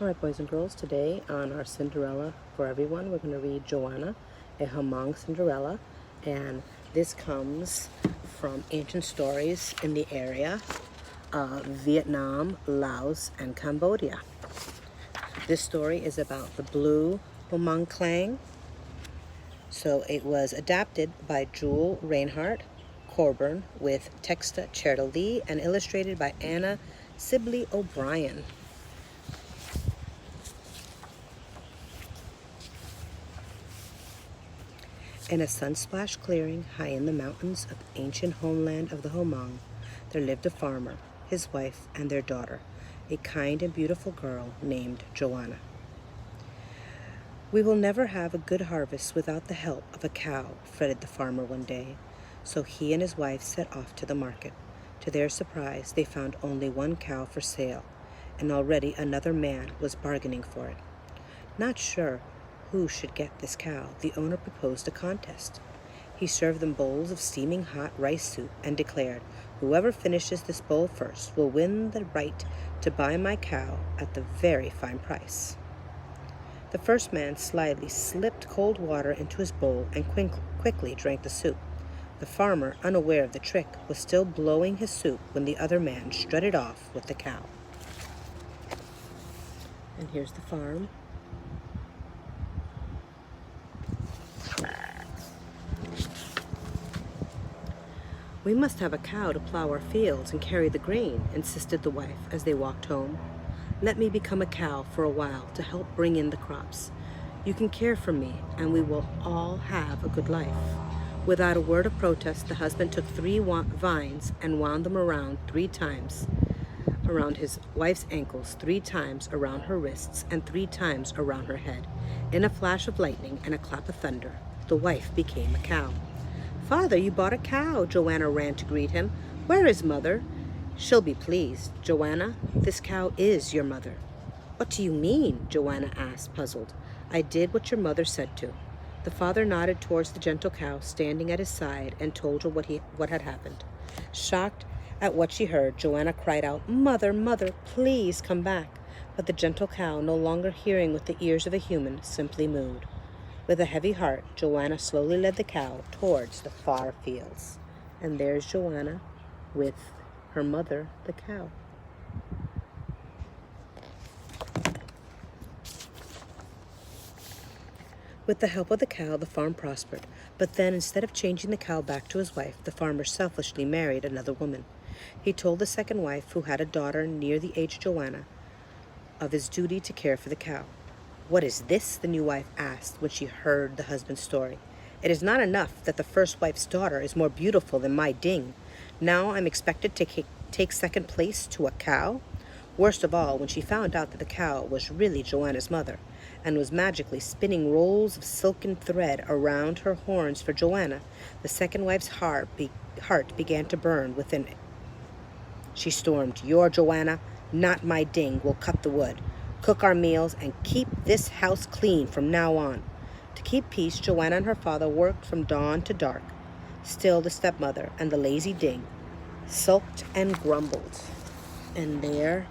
All right, boys and girls, today on our Cinderella for Everyone, we're going to read Jouanah, a Hmong Cinderella, and this comes from ancient stories in the area of Vietnam, Laos, and Cambodia. This story is about the blue Hmong clang. So it was adapted by Jewel Reinhardt Corburn with Texta Cherda Lee and illustrated by Anna Sibley O'Brien. In a sun-splashed clearing high in the mountains of the ancient homeland of the Hmong, there lived a farmer, his wife, and their daughter, a kind and beautiful girl named Jouanah. "We will never have a good harvest without the help of a cow," fretted the farmer one day. So he and his wife set off to the market. To their surprise, they found only one cow for sale, and already another man was bargaining for it. Not sure who should get this cow, the owner proposed a contest. He served them bowls of steaming hot rice soup and declared, "Whoever finishes this bowl first will win the right to buy my cow at the very fine price." The first man slyly slipped cold water into his bowl and quickly drank the soup. The farmer, unaware of the trick, was still blowing his soup when the other man strutted off with the cow. And here's the farm. "We must have a cow to plow our fields and carry the grain," insisted the wife as they walked home. "Let me become a cow for a while to help bring in the crops. You can care for me, and we will all have a good life." Without a word of protest, the husband took 3 vines and wound them around 3 times around his wife's ankles, 3 times around her wrists, and 3 times around her head. In a flash of lightning and a clap of thunder, the wife became a cow. "Father, you bought a cow," Jouanah ran to greet him. "Where is Mother?" "She'll be pleased, Jouanah. This cow is your mother." "What do you mean?" Jouanah asked, puzzled. "I did what your mother said to." The father nodded towards the gentle cow standing at his side and told her what had happened. Shocked at what she heard, Jouanah cried out, "Mother, mother, please come back." But the gentle cow, no longer hearing with the ears of a human, simply mooed. With a heavy heart, Jouanah slowly led the cow towards the far fields. And there's Jouanah with her mother, the cow. With the help of the cow, the farm prospered. But then, instead of changing the cow back to his wife, the farmer selfishly married another woman. He told the second wife, who had a daughter near the age of Jouanah, of his duty to care for the cow. "What is this?" the new wife asked when she heard the husband's story. "It is not enough that the first wife's daughter is more beautiful than my ding. Now I'm expected to take second place to a cow?" Worst of all, when she found out that the cow was really Jouanah's mother and was magically spinning rolls of silken thread around her horns for Jouanah, the second wife's heart began to burn within it. She stormed, "Your Jouanah, not my ding, will cut the wood, cook our meals, and keep this house clean from now on." To keep peace, Jouanah and her father worked from dawn to dark. Still, the stepmother and the lazy ding sulked and grumbled. And there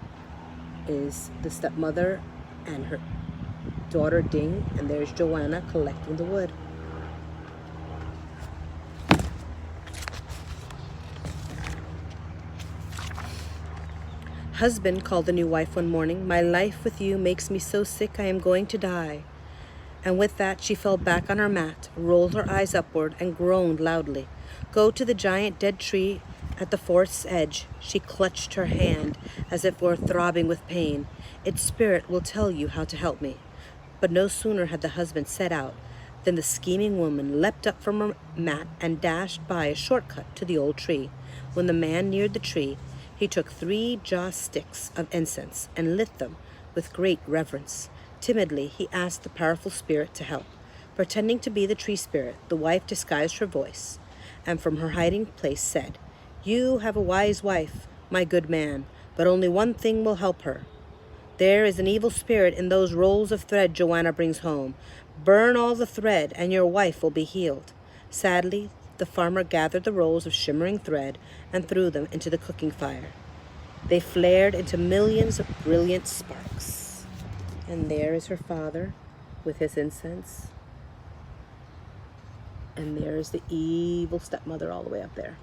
is the stepmother and her daughter Ding, and there's Jouanah collecting the wood. "Husband," called the new wife one morning, "my life with you makes me so sick I am going to die." And with that she fell back on her mat, rolled her eyes upward, and groaned loudly. "Go to the giant dead tree at the forest's edge." She clutched her hand as if it were throbbing with pain. "Its spirit will tell you how to help me." But no sooner had the husband set out than the scheming woman leapt up from her mat and dashed by a shortcut to the old tree. When the man neared the tree, he took 3 joss sticks of incense and lit them with great reverence. Timidly, he asked the powerful spirit to help. Pretending to be the tree spirit, the wife disguised her voice, and from her hiding place said, "You have a wise wife, my good man, but only one thing will help her. There is an evil spirit in those rolls of thread Jouanah brings home. Burn all the thread, and your wife will be healed." Sadly, the farmer gathered the rolls of shimmering thread and threw them into the cooking fire. They flared into millions of brilliant sparks. And there is her father with his incense. And there is the evil stepmother all the way up there.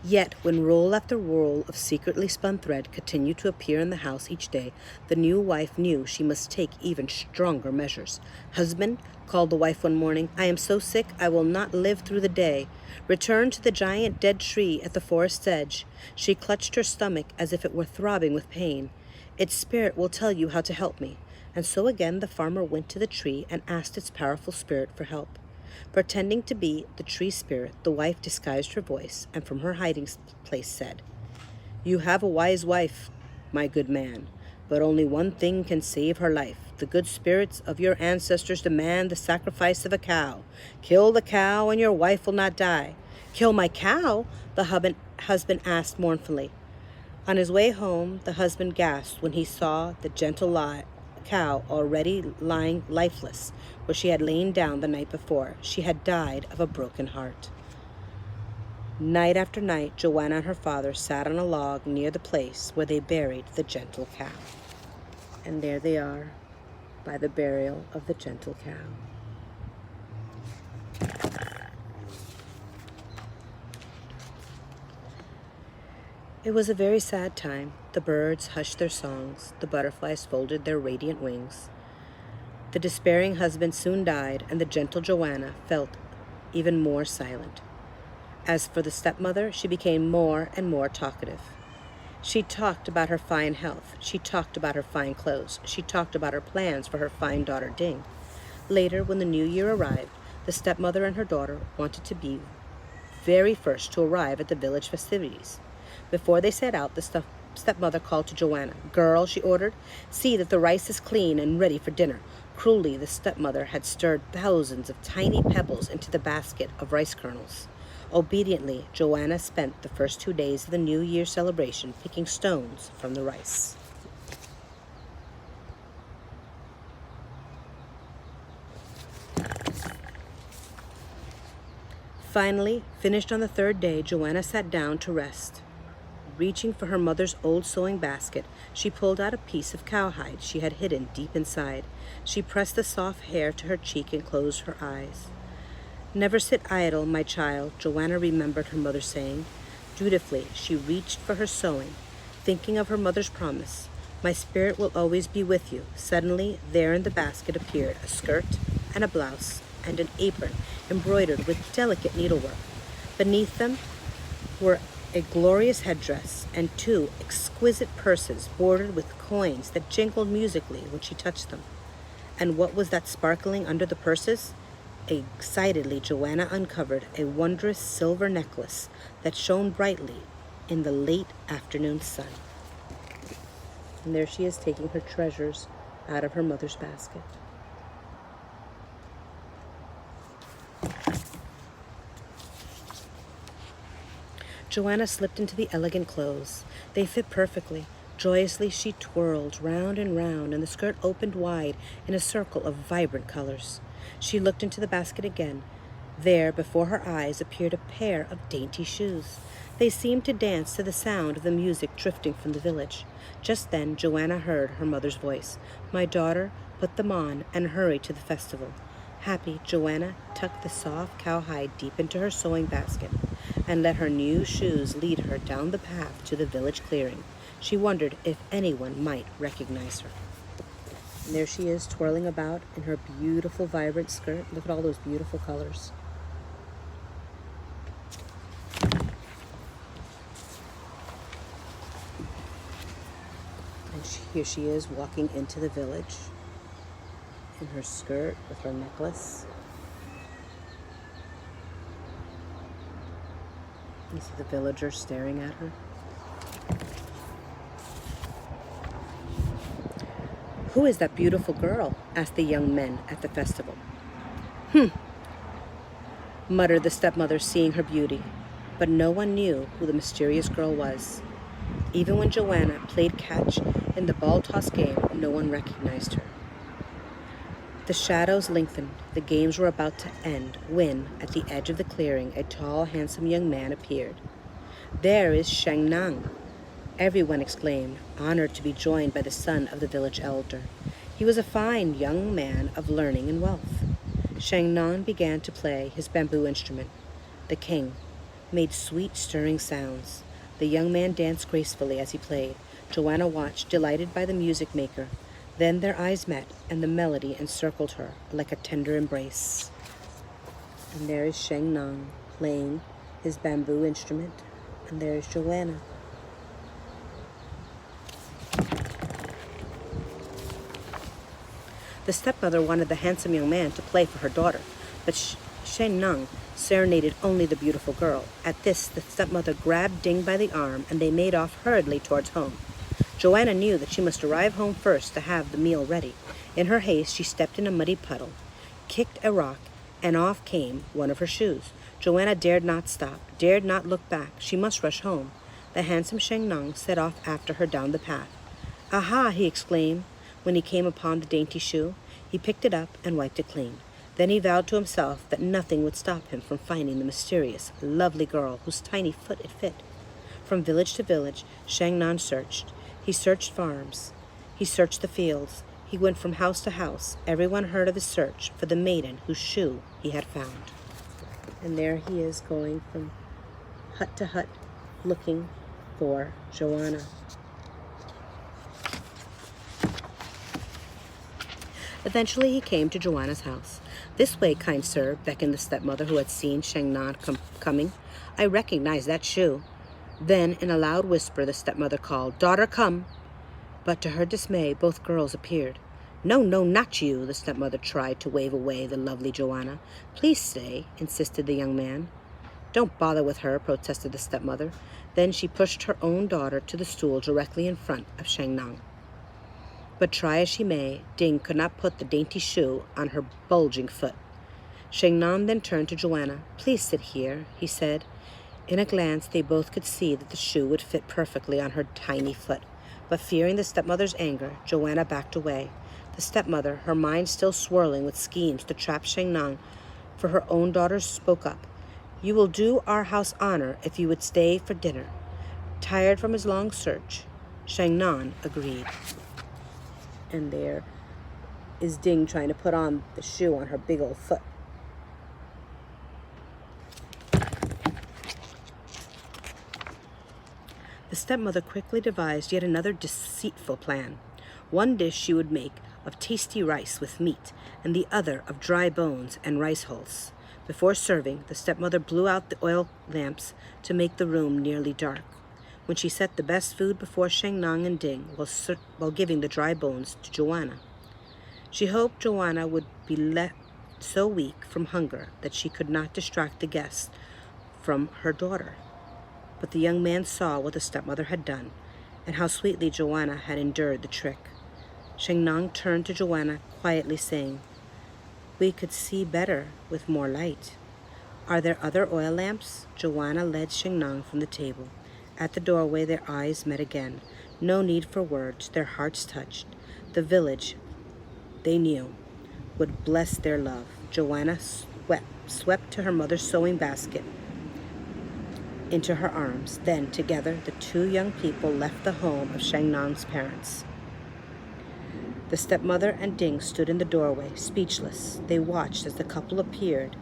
Yet, when roll after roll of secretly spun thread continued to appear in the house each day, the new wife knew she must take even stronger measures. "Husband," called the wife one morning, "I am so sick I will not live through the day. Return to the giant dead tree at the forest's edge." She clutched her stomach as if it were throbbing with pain. "Its spirit will tell you how to help me." And so again the farmer went to the tree and asked its powerful spirit for help. Pretending to be the tree spirit, the wife disguised her voice and from her hiding place said, "You have a wise wife, my good man, but only one thing can save her life. The good spirits of your ancestors demand the sacrifice of a cow. Kill the cow and your wife will not die." "Kill my cow?" the husband asked mournfully. On his way home, the husband gasped when he saw the gentle cow already lying lifeless where she had lain down the night before. She had died of a broken heart. Night after night, Jouanah and her father sat on a log near the place where they buried the gentle cow. And there they are, by the burial of the gentle cow. It was a very sad time. The birds hushed their songs. The butterflies folded their radiant wings. The despairing husband soon died, and the gentle Jouanah felt even more silent. As for the stepmother, she became more and more talkative. She talked about her fine health. She talked about her fine clothes. She talked about her plans for her fine daughter Ding. Later, when the new year arrived, the stepmother and her daughter wanted to be very first to arrive at the village festivities. Before they set out, the stepmother called to Jouanah. "Girl," she ordered, "see that the rice is clean and ready for dinner." Cruelly, the stepmother had stirred thousands of tiny pebbles into the basket of rice kernels. Obediently, Jouanah spent the first 2 days of the New Year celebration picking stones from the rice. Finally, finished on the third day, Jouanah sat down to rest. Reaching for her mother's old sewing basket, she pulled out a piece of cowhide she had hidden deep inside. She pressed the soft hair to her cheek and closed her eyes. "Never sit idle, my child," Jouanah remembered her mother saying. Dutifully, she reached for her sewing, thinking of her mother's promise. "My spirit will always be with you." Suddenly, there in the basket appeared a skirt and a blouse and an apron embroidered with delicate needlework. Beneath them were a glorious headdress and 2 exquisite purses bordered with coins that jingled musically when she touched them. And what was that sparkling under the purses? Excitedly, Jouanah uncovered a wondrous silver necklace that shone brightly in the late afternoon sun. And there she is taking her treasures out of her mother's basket. Jouanah slipped into the elegant clothes. They fit perfectly. Joyously she twirled round and round, and the skirt opened wide in a circle of vibrant colors. She looked into the basket again. There, before her eyes, appeared a pair of dainty shoes. They seemed to dance to the sound of the music drifting from the village. Just then, Jouanah heard her mother's voice. "My daughter, put them on and hurry to the festival." Happy, Jouanah tucked the soft cowhide deep into her sewing basket and let her new shoes lead her down the path to the village clearing. She wondered if anyone might recognize her. And there she is, twirling about in her beautiful, vibrant skirt. Look at all those beautiful colors. And here she is walking into the village in her skirt with her necklace. You see the villagers staring at her. "Who is that beautiful girl?" asked the young men at the festival. Muttered the stepmother, seeing her beauty. But no one knew who the mysterious girl was. Even when Jouanah played catch in the ball toss game, no one recognized her. The shadows lengthened. The games were about to end when, at the edge of the clearing, a tall, handsome young man appeared. There is Sheng Nang, everyone exclaimed, honored to be joined by the son of the village elder. He was a fine young man of learning and wealth. Sheng Nang began to play his bamboo instrument. The king made sweet, stirring sounds. The young man danced gracefully as he played. Jouanah watched, delighted by the music maker. Then their eyes met, and the melody encircled her like a tender embrace. And there is Sheng Nang playing his bamboo instrument, and there is Jouanah. The stepmother wanted the handsome young man to play for her daughter, but Sheng Nang serenaded only the beautiful girl. At this, the stepmother grabbed Ding by the arm, and they made off hurriedly towards home. Jouanah knew that she must arrive home first to have the meal ready. In her haste, she stepped in a muddy puddle, kicked a rock, and off came one of her shoes. Jouanah dared not stop, dared not look back. She must rush home. The handsome Sheng Nang set off after her down the path. "Aha!" he exclaimed when he came upon the dainty shoe. He picked it up and wiped it clean. Then he vowed to himself that nothing would stop him from finding the mysterious, lovely girl whose tiny foot it fit. From village to village, Sheng Nang searched. He searched farms. He searched the fields. He went from house to house. Everyone heard of his search for the maiden whose shoe he had found. And there he is going from hut to hut looking for Jouanah. Eventually he came to Jouanah's house. "This way, kind sir," beckoned the stepmother who had seen Sheng Nang coming. "I recognize that shoe." Then, in a loud whisper, the stepmother called, "Daughter, come!" But to her dismay, both girls appeared. "No, no, not you," the stepmother tried to wave away the lovely Jouanah. "Please stay," insisted the young man. "Don't bother with her," protested the stepmother. Then she pushed her own daughter to the stool directly in front of Sheng Nang. But try as she may, Ding could not put the dainty shoe on her bulging foot. Sheng Nang then turned to Jouanah. "Please sit here," he said. In a glance, they both could see that the shoe would fit perfectly on her tiny foot. But fearing the stepmother's anger, Jouanah backed away. The stepmother, her mind still swirling with schemes to trap Sheng Nang for her own daughter, spoke up. "You will do our house honor if you would stay for dinner." Tired from his long search, Sheng Nang agreed. And there is Ding trying to put on the shoe on her big old foot. The stepmother quickly devised yet another deceitful plan. One dish she would make of tasty rice with meat, and the other of dry bones and rice hulls. Before serving, the stepmother blew out the oil lamps to make the room nearly dark. When she set the best food before Sheng Nang and Ding while giving the dry bones to Jouanah. She hoped Jouanah would be left so weak from hunger that she could not distract the guests from her daughter. But the young man saw what the stepmother had done, and how sweetly Jouanah had endured the trick. Sheng Nang turned to Jouanah, quietly saying, "We could see better with more light. Are there other oil lamps?" Jouanah led Sheng Nang from the table. At the doorway, their eyes met again. No need for words, their hearts touched. The village, they knew, would bless their love. Jouanah swept to her mother's sewing basket into her arms. Then, together, the two young people left the home of Sheng Nang's parents. The stepmother and Ding stood in the doorway, speechless. They watched as the couple appeared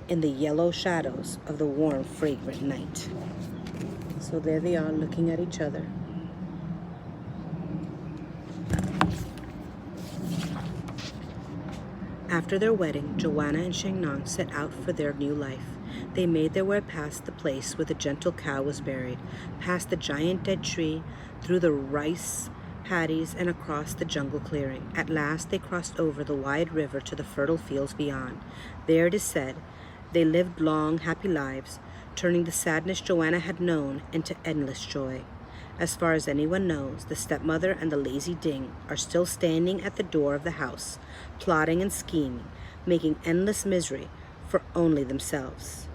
in the yellow shadows of the warm, fragrant night. So there they are, looking at each other. After their wedding, Jouanah and Sheng Nang set out for their new life. They made their way past the place where the gentle cow was buried, past the giant dead tree, through the rice paddies, and across the jungle clearing. At last they crossed over the wide river to the fertile fields beyond. There, it is said, they lived long, happy lives, turning the sadness Jouanah had known into endless joy. As far as anyone knows, the stepmother and the lazy Ding are still standing at the door of the house, plotting and scheming, making endless misery for only themselves.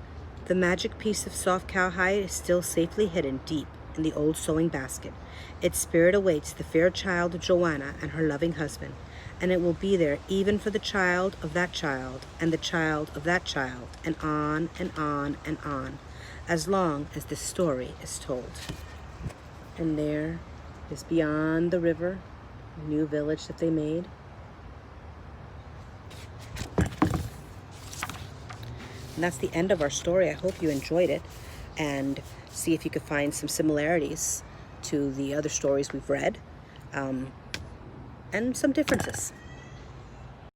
The magic piece of soft cowhide is still safely hidden deep in the old sewing basket. Its spirit awaits the fair child of Jouanah and her loving husband, and it will be there even for the child of that child, and the child of that child, and on and on and on. as long as this story is told. And there is beyond the river, a new village that they made. And that's the end of our story. I hope you enjoyed it, and see if you could find some similarities to the other stories we've read, and some differences.